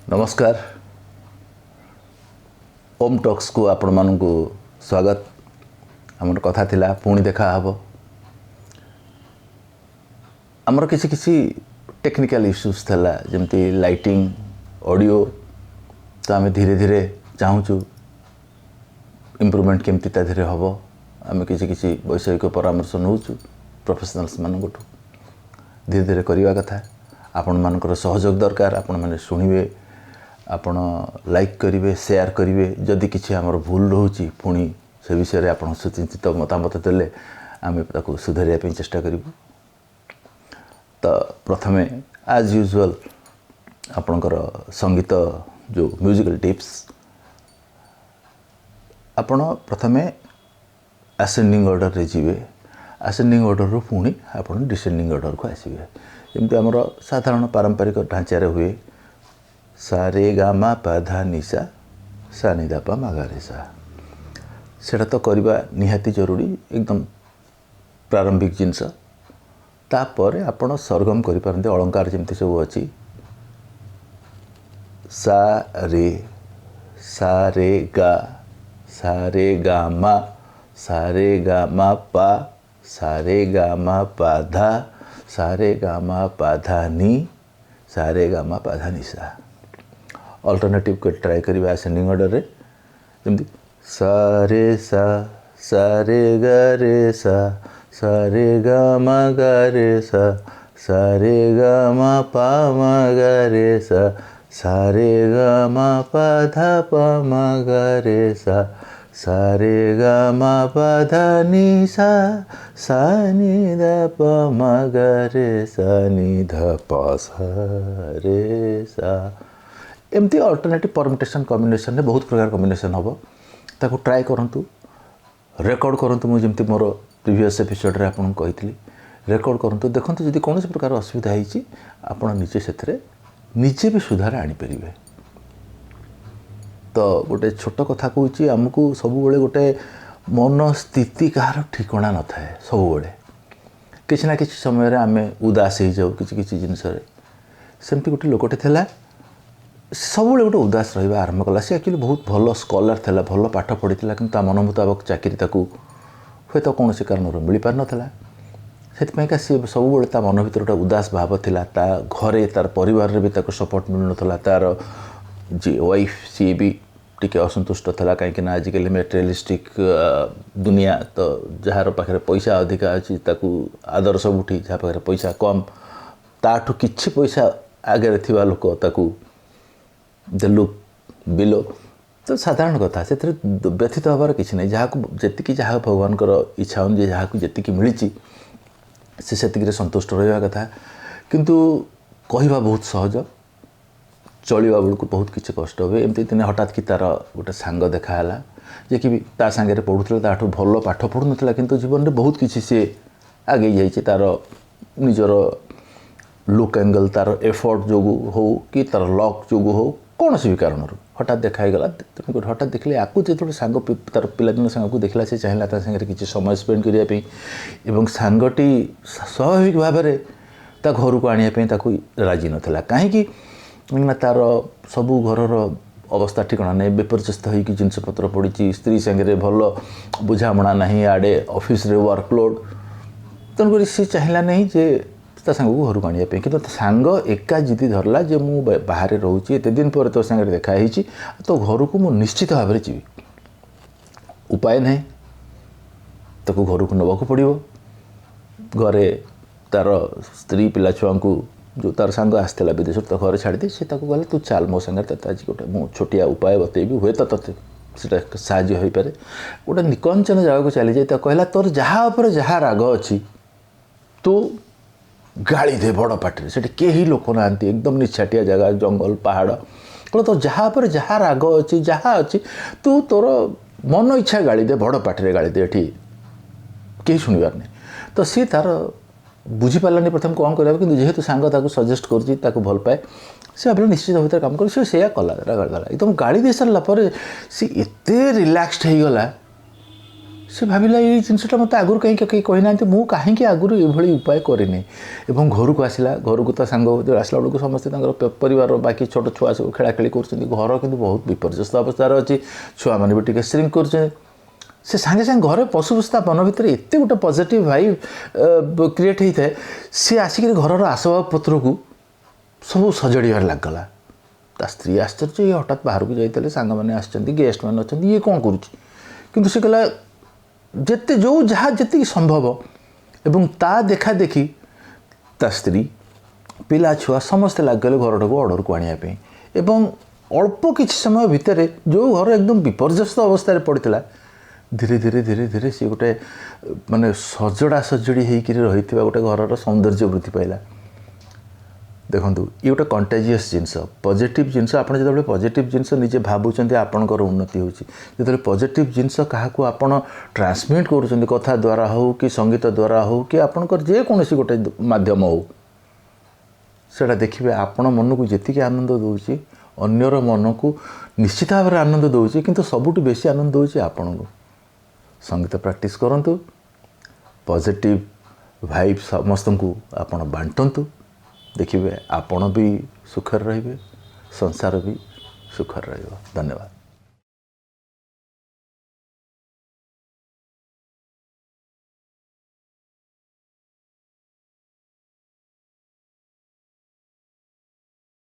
नमस्कार ओम टॉक्स को आपण मानू स्वागत। आमर कथा थिला पुणी देखा हब। आमर किसी किसी टेक्निकल इश्यूज थिला जमती लाइटिंग ऑडियो तो आम धीरे धीरे चाहूँ इम्प्रूवमेंट केमती ता धीरे हम आम किसी किसी वैषयिक परामर्श नौ प्रोफेशनल्स मानू धीरे धीरे करवा कथा। आपण मानकर सहयोग दरकार। आपण माने शुणिबे, आपण लाइक करेंगे, शेयर करेंगे। जदि किसी आमर भूल रोचे पुणी से विषय में आप सुचिंतित मतामत देले आम सुधारिया चेष्टा करूँ। तो प्रथमे एज यूजुअल आपणकर संगीत जो म्यूजिकल टिप्स आपण प्रथमे असेंडिंग ऑर्डर रे जीवे। असेंडिंग ऑर्डर रू पुणी आपण डिसेंडिंग ऑर्डर को आसवे। जमती आमर साधारण पारंपरिक ढांचारे हुए सा रे गा मा पा धा नि सा सा नि धा पा मा गा रे सा। सेटा तो करवा निहाती जरूरी एकदम प्रारंभिक जिनस। तापर आपण सरगम करि पारंते अलंकार जेमती सब अछि सा रे गा मा पा सा रे गा मा पा धा सा रे गा मा पा धा नि सा रे गा मा पा धा नि सा। अल्टरनेटिव को ट्राई करिबा असेंडिंग ऑर्डर रे जमती सा रे गा मा गा रे सा रे गा मा पा मा गा रे सा रे गा मा पा धा पा मा गा रे सा रे गा मा पा धा नि सा नि धा पा मा गा रे सा नि धा पा सा रे सा। एमती अल्टरनेटिव परमुटेशन कॉम्बिनेशन में बहुत प्रकार कॉम्बिनेशन हम ताको ट्राई करंतु, रेकॉर्ड करंतु। मुझे जमती मोर प्रीवियस एपिसोड रे आपन कहितली रेकॉर्ड करंतु, देखंतु जदि कौन प्रकार असुविधा होईची आपण निजे सेथरे निजे भी सुधार आनी परिबे। तो गोटे छोट कथा कहूँ आमको सब बेले गोटे मन स्थिति कहार ठिकणा न थाए। सब बेले किसी ना किसी समय आम उदास हो जाऊ किसी किसी जिनस सेमती गोटे लोकटे थिला सब गोटे उदास रहा आरंभ कला। सी एक्चुअली बहुत भल स्कॉलर थिला, भल पाठ पढ़ी कि मन मुताबक चाकरी ताकू हे तो कौन कारण मिल पार नाला। से सी सब ता मन भर गोटे उदास भाव थिला। ता घरे तार परिवार भी ताको सपोर्ट मिल नाला। तार जी वाइफ सी भी टिके असंतुष्ट था कहीं आजिकल मेटेरियलिस्टिक दुनिया तो जार पाखे पैसा अधिका अच्छी ताकू आदर सबुठी, जहाँ पाखे पैसा कम ताठू किछि पैसा आगे थिबा लोक ताकू देलु बिलो। तो साधारण कथा से व्यथित हबार किसी नहीं। जहाँ जी जहाँ भगवान इच्छा अनुजाई जहाँ जी मिली से संतुष्ट रहा कथा। किंतु कहवा बहुत सहज, चलवा बेलू बहुत किसी कष्ट हुए। एमती दिन हठात कि तार गोटे सांग देखाला जे कि ता सांगे पढ़ुला, ताठू भल पाठ पढ़ु नाला किंतु जीवन में बहुत किसी सी आगे जाइए। तार निजर लुक एंगल, तार एफर्ट जो हो कि तार लक जो हो कौन सी भी कारण हठात देखाईगला। हठात देखिले आपको जो सांग तार पिलादिन सांग को देखला से चाहिए सागर किसी समय स्पेंड करने एवं सांगटी स्वाभाविक भाव में ता घर को आने राजी नाला। कहीं तार सबू घर अवस्था ठिकाना नहीं, विपर्यस्त होगी जिनपतर पड़ी, स्त्री सांगे भल बुझामणा नहीं, आड़े ऑफिस रे वर्कलोड तेणुक सी चाहिला नहीं जे ता सांग को घर को आने कि सांग एका जिदी धरला जे मु बाहर रोचे एत दिन पर तो सांगे देखाई तो घर को मु निश्चित भाव में जी उपाय नहीं ताको घर को नवाक पड़ो। घरे तार स्त्री पिला छुआ को जो तार सांग आसला विदेश तो घर छाड़ी सी कहले तू चल मो सांगे आज गोटे मु छोटिया उपाय बतेबी हुए तो ते साहय हो पारे। गोटे निकंचन जगह को चली जाए कहला तोर जहाँ जहाँ राग अच्छी तू गाड़ी दे बड़ पाटे से कहीं लोक ना एकदम निछाटिया जगह जंगल पहाड़ कहला तो जहाँ पर जहाँ राग अच्छी जहाँ अच्छी तू तोर मन इच्छा गाड़ी दे बड़ पाटे गाड़ी दे ये कहीं शुणवार नहीं। तो सी तार बुझीपारानी प्रथम कौन कर कि जेहेतु सांग ताकू सजेस्ट कर भल पाए से भाव निश्चित भाव काम कर से कला एकदम गाड़ी दे सारापर सी एत रिलैक्सड हो गला से भाविला ये जिनटा मत आगुरी कहीं कहीं कही ना मुझे कहीं आगुरी ये उपाय करनी एवं घर को आसला घर को सांग जो आसला बेलू समस्ते परिवार बाकी छोट छुआ सब खेलाखेली कर घर कि बहुत विपर्यस्त अवस्थार अच्छी छुआ मैंने भी टी श्रिंक कर से सांगे सांगे घरे पशुपस्ता मन भितर एत गोटे पॉजिटिव भाइब क्रिएट होता है सी आसिक घर आसबाब पत्र को सब सजाड़बार लगला ता स्त्री आश्चर्य ये हठात बाहर को जाते सांग मैंने आसछन्ति गेस्ट मैंने अच्छा ये कौन करुँच से कहला जिते जो जहाँ जी संभव एवं ता देखा देखी ता स्त्री पिला छुआ समस्ते लगले घर टाक अर्डर को आने एवं अल्प किसी समय भितर जो घर एकदम विपर्यस्त अवस्था पड़ता धीरे धीरे धीरे धीरे सी गोटे माने सजड़ा सजड़ी होकर रही गोटे घर सौंदर्य वृद्धि पाइला देखो ये गोटे कंटेजियस जिनस पॉजिटिव जिनस आप जो पॉजिटिव जिनस निजे भावुं आपणकर उन्नति होते पॉजिटिव जिनस क्या आपड़ ट्रांसमिट कर कथा द्वारा हो कि संगीत द्वारा हो कि आपणकर जेकोसी गोटे मध्यम हो सेटा देखिए आपण मन को जी आनंद दूसरी अन्यर मन को निश्चित भाव में आनंद दूसरी किंतु सबुठ बेसी आनंद दूसरी आपण को संगीत प्रैक्टिस करंतु पॉजिटिव भाइब समस्त को आपण बांटंतु देखिए आपण भी सुखर रहिबे संसार भी सुखर रहिबो। धन्यवाद।